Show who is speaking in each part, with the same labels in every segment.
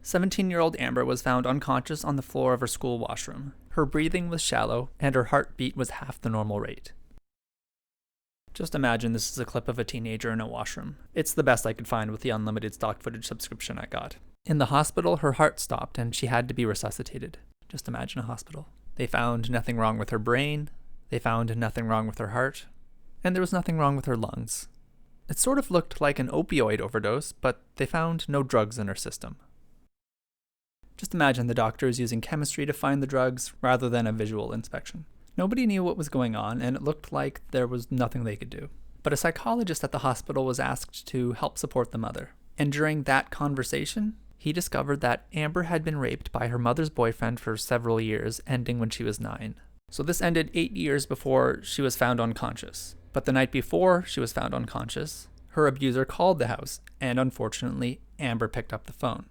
Speaker 1: 17-year-old Amber was found unconscious on the floor of her school washroom. Her breathing was shallow, and her heartbeat was half the normal rate. Just imagine this is a clip of a teenager in a washroom. It's the best I could find with the unlimited stock footage subscription I got. In the hospital, her heart stopped and she had to be resuscitated. Just imagine a hospital. They found nothing wrong with her brain, they found nothing wrong with her heart, and there was nothing wrong with her lungs. It sort of looked like an opioid overdose, but they found no drugs in her system. Just imagine the doctors using chemistry to find the drugs rather than a visual inspection. Nobody knew what was going on, and it looked like there was nothing they could do. But a psychologist at the hospital was asked to help support the mother. And during that conversation, he discovered that Amber had been raped by her mother's boyfriend for several years, ending when she was 9. So this ended 8 years before she was found unconscious. But the night before she was found unconscious, her abuser called the house, and unfortunately, Amber picked up the phone.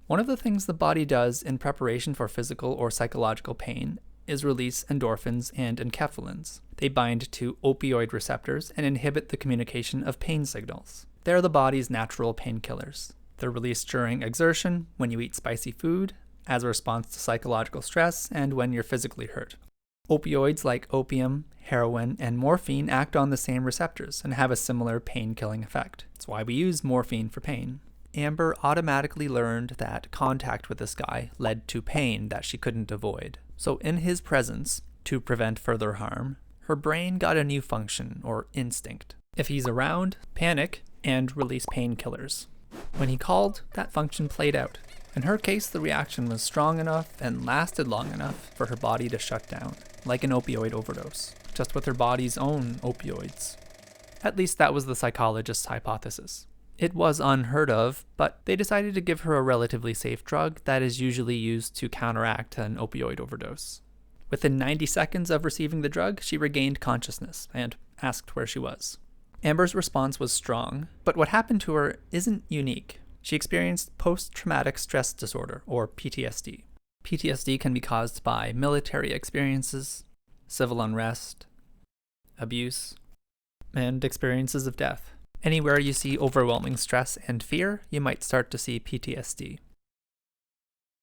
Speaker 1: One of the things the body does in preparation for physical or psychological pain is release endorphins and enkephalins. They bind to opioid receptors and inhibit the communication of pain signals. They're the body's natural painkillers. They're released during exertion, when you eat spicy food, as a response to psychological stress, and when you're physically hurt. Opioids like opium, heroin, and morphine act on the same receptors and have a similar pain-killing effect. That's why we use morphine for pain. Amber automatically learned that contact with this guy led to pain that she couldn't avoid. So in his presence, to prevent further harm, her brain got a new function, or instinct. If he's around, panic and release painkillers. When he called, that function played out. In her case, the reaction was strong enough and lasted long enough for her body to shut down, like an opioid overdose, just with her body's own opioids. At least that was the psychologist's hypothesis. It was unheard of, but they decided to give her a relatively safe drug that is usually used to counteract an opioid overdose. Within 90 seconds of receiving the drug, she regained consciousness and asked where she was. Amber's response was strong, but what happened to her isn't unique. She experienced post-traumatic stress disorder, or PTSD. PTSD can be caused by military experiences, civil unrest, abuse, and experiences of death. Anywhere you see overwhelming stress and fear, you might start to see PTSD.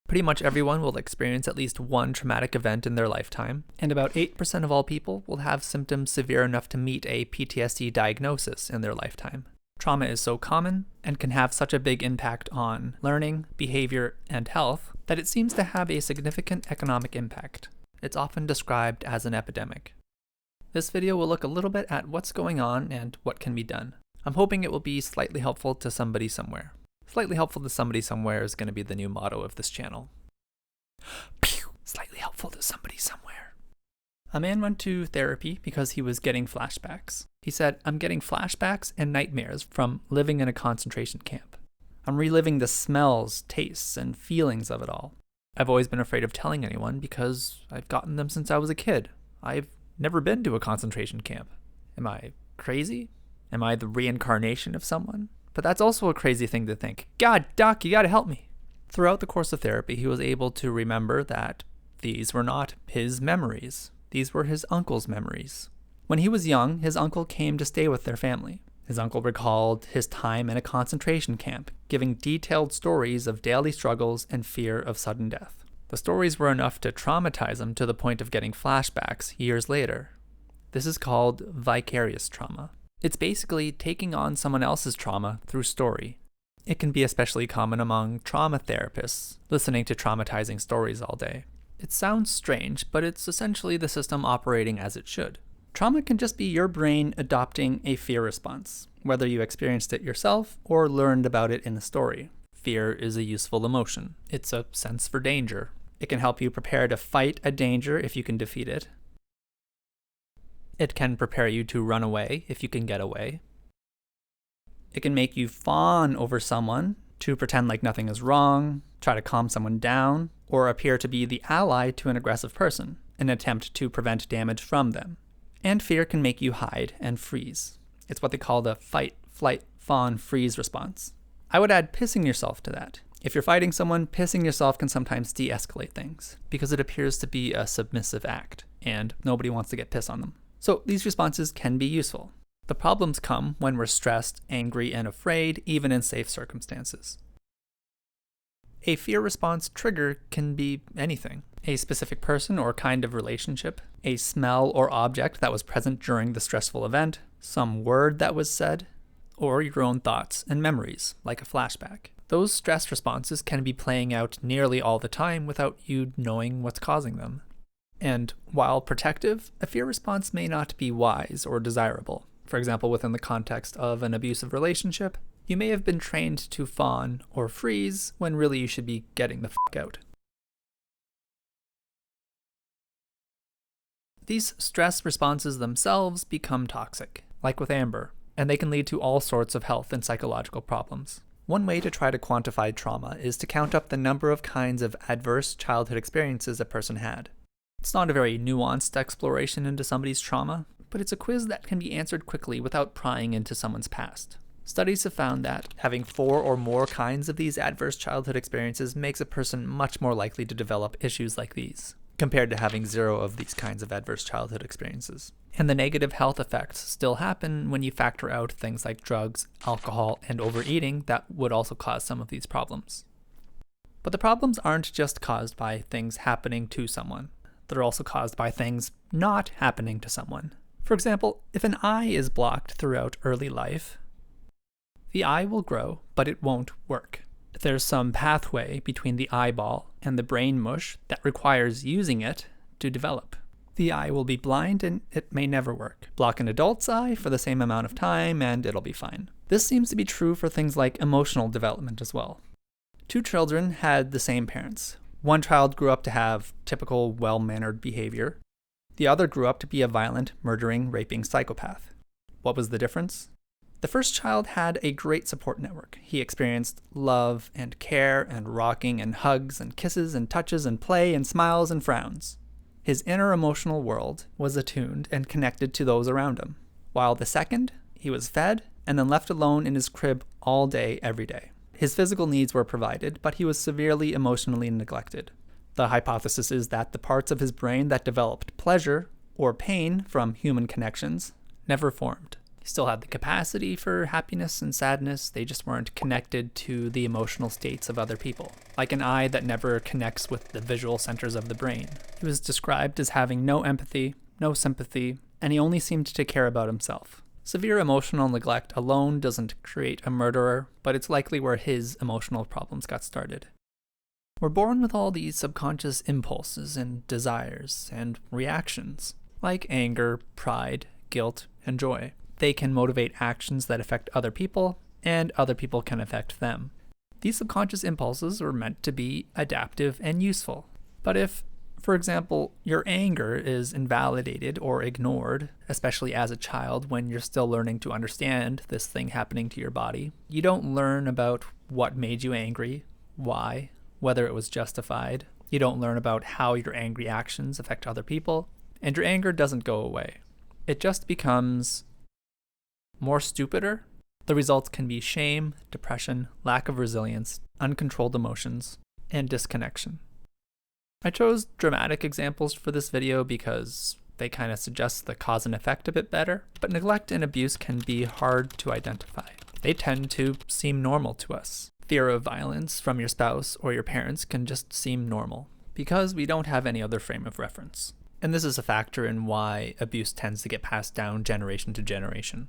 Speaker 1: Pretty much everyone will experience at least one traumatic event in their lifetime, and about 8% of all people will have symptoms severe enough to meet a PTSD diagnosis in their lifetime. Trauma is so common and can have such a big impact on learning, behavior, and health that it seems to have a significant economic impact. It's often described as an epidemic. This video will look a little bit at what's going on and what can be done. I'm hoping it will be slightly helpful to somebody somewhere. Slightly helpful to somebody somewhere is going to be the new motto of this channel. Pew! Slightly helpful to somebody somewhere. A man went to therapy because he was getting flashbacks. He said, "I'm getting flashbacks and nightmares from living in a concentration camp. I'm reliving the smells, tastes, and feelings of it all. I've always been afraid of telling anyone because I've gotten them since I was a kid. I've never been to a concentration camp. Am I crazy? Am I the reincarnation of someone? But that's also a crazy thing to think. God, Doc, you gotta help me." Throughout the course of therapy, he was able to remember that these were not his memories. These were his uncle's memories. When he was young, his uncle came to stay with their family. His uncle recalled his time in a concentration camp, giving detailed stories of daily struggles and fear of sudden death. The stories were enough to traumatize him to the point of getting flashbacks years later. This is called vicarious trauma. It's basically taking on someone else's trauma through story. It can be especially common among trauma therapists, listening to traumatizing stories all day. It sounds strange, but it's essentially the system operating as it should. Trauma can just be your brain adopting a fear response, whether you experienced it yourself or learned about it in a story. Fear is a useful emotion. It's a sense for danger. It can help you prepare to fight a danger if you can defeat it. It can prepare you to run away if you can get away. It can make you fawn over someone to pretend like nothing is wrong, try to calm someone down, or appear to be the ally to an aggressive person, in an attempt to prevent damage from them. And fear can make you hide and freeze. It's what they call the fight, flight, fawn, freeze response. I would add pissing yourself to that. If you're fighting someone, pissing yourself can sometimes de-escalate things, because it appears to be a submissive act, and nobody wants to get pissed on them. So these responses can be useful. The problems come when we're stressed, angry, and afraid, even in safe circumstances. A fear response trigger can be anything: a specific person or kind of relationship, a smell or object that was present during the stressful event, some word that was said, or your own thoughts and memories, like a flashback. Those stress responses can be playing out nearly all the time without you knowing what's causing them. And while protective, a fear response may not be wise or desirable. For example, within the context of an abusive relationship, you may have been trained to fawn or freeze when really you should be getting the fuck out. These stress responses themselves become toxic, like with Amber, and they can lead to all sorts of health and psychological problems. One way to try to quantify trauma is to count up the number of kinds of adverse childhood experiences a person had. It's not a very nuanced exploration into somebody's trauma, but it's a quiz that can be answered quickly without prying into someone's past. Studies have found that having 4 or more kinds of these adverse childhood experiences makes a person much more likely to develop issues like these, compared to having 0 of these kinds of adverse childhood experiences. And the negative health effects still happen when you factor out things like drugs, alcohol, and overeating that would also cause some of these problems. But the problems aren't just caused by things happening to someone. They're also caused by things not happening to someone. For example, if an eye is blocked throughout early life, the eye will grow, but it won't work. There's some pathway between the eyeball and the brain mush that requires using it to develop. The eye will be blind and it may never work. Block an adult's eye for the same amount of time and it'll be fine. This seems to be true for things like emotional development as well. 2 children had the same parents. One child grew up to have typical well-mannered behavior. The other grew up to be a violent, murdering, raping psychopath. What was the difference? The first child had a great support network. He experienced love and care and rocking and hugs and kisses and touches and play and smiles and frowns. His inner emotional world was attuned and connected to those around him. While the second, he was fed and then left alone in his crib all day, every day. His physical needs were provided, but he was severely emotionally neglected. The hypothesis is that the parts of his brain that developed pleasure or pain from human connections never formed. He still had the capacity for happiness and sadness, they just weren't connected to the emotional states of other people. Like an eye that never connects with the visual centers of the brain. He was described as having no empathy, no sympathy, and he only seemed to care about himself. Severe emotional neglect alone doesn't create a murderer, but it's likely where his emotional problems got started. We're born with all these subconscious impulses and desires and reactions, like anger, pride, guilt, and joy. They can motivate actions that affect other people, and other people can affect them. These subconscious impulses are meant to be adaptive and useful. But if, for example, your anger is invalidated or ignored, especially as a child when you're still learning to understand this thing happening to your body, you don't learn about what made you angry, why, whether it was justified. You don't learn about how your angry actions affect other people, and your anger doesn't go away. It just becomes more stupider. The results can be shame, depression, lack of resilience, uncontrolled emotions, and disconnection. I chose dramatic examples for this video because they kind of suggest the cause and effect a bit better, but neglect and abuse can be hard to identify. They tend to seem normal to us. Fear of violence from your spouse or your parents can just seem normal because we don't have any other frame of reference. And this is a factor in why abuse tends to get passed down generation to generation.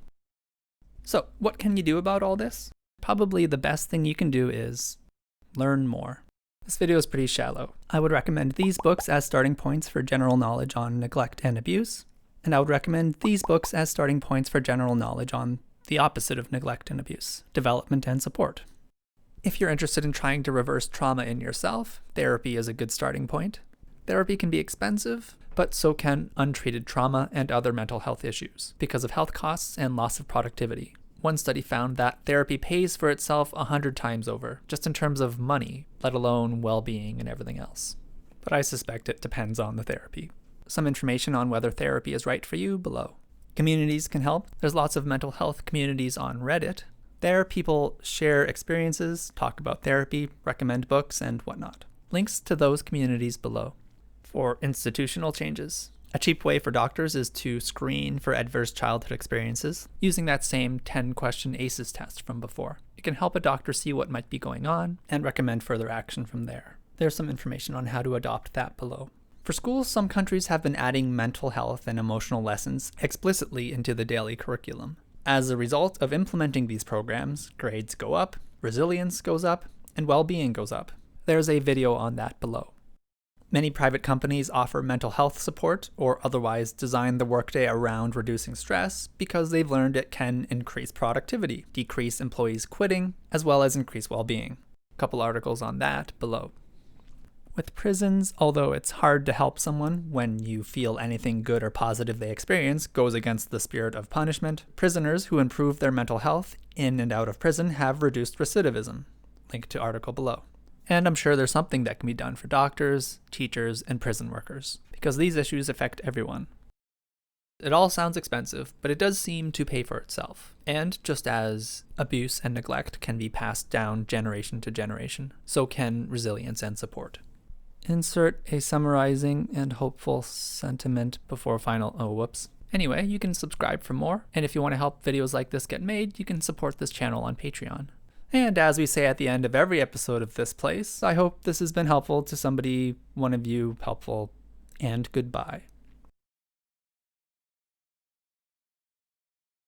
Speaker 1: So, what can you do about all this? Probably the best thing you can do is learn more. This video is pretty shallow. I would recommend these books as starting points for general knowledge on neglect and abuse, and I would recommend these books as starting points for general knowledge on the opposite of neglect and abuse, development and support. If you're interested in trying to reverse trauma in yourself, therapy is a good starting point. Therapy can be expensive, but so can untreated trauma and other mental health issues because of health costs and loss of productivity. One study found that therapy pays for itself 100 times over, just in terms of money, let alone well-being and everything else. But I suspect it depends on the therapy. Some information on whether therapy is right for you below. Communities can help. There's lots of mental health communities on Reddit. There, people share experiences, talk about therapy, recommend books, and whatnot. Links to those communities below. For institutional changes, A cheap way for doctors is to screen for adverse childhood experiences using that same 10-question ACEs test from before. It can help a doctor see what might be going on and recommend further action from there. There's some information on how to adopt that below. For schools, some countries have been adding mental health and emotional lessons explicitly into the daily curriculum. As a result of implementing these programs, grades go up, resilience goes up, and well-being goes up. There's a video on that below. Many private companies offer mental health support or otherwise design the workday around reducing stress because they've learned it can increase productivity, decrease employees quitting, as well as increase well-being. A couple articles on that below. With prisons, although it's hard to help someone when you feel anything good or positive they experience goes against the spirit of punishment, prisoners who improve their mental health in and out of prison have reduced recidivism. Link to article below. And I'm sure there's something that can be done for doctors, teachers, and prison workers, because these issues affect everyone. It all sounds expensive, but it does seem to pay for itself. And just as abuse and neglect can be passed down generation to generation, so can resilience and support. Insert a summarizing and hopeful sentiment before Anyway, you can subscribe for more, and if you want to help videos like this get made, you can support this channel on Patreon. And as we say at the end of every episode of This Place, I hope this has been helpful to somebody, one of you, helpful, and goodbye.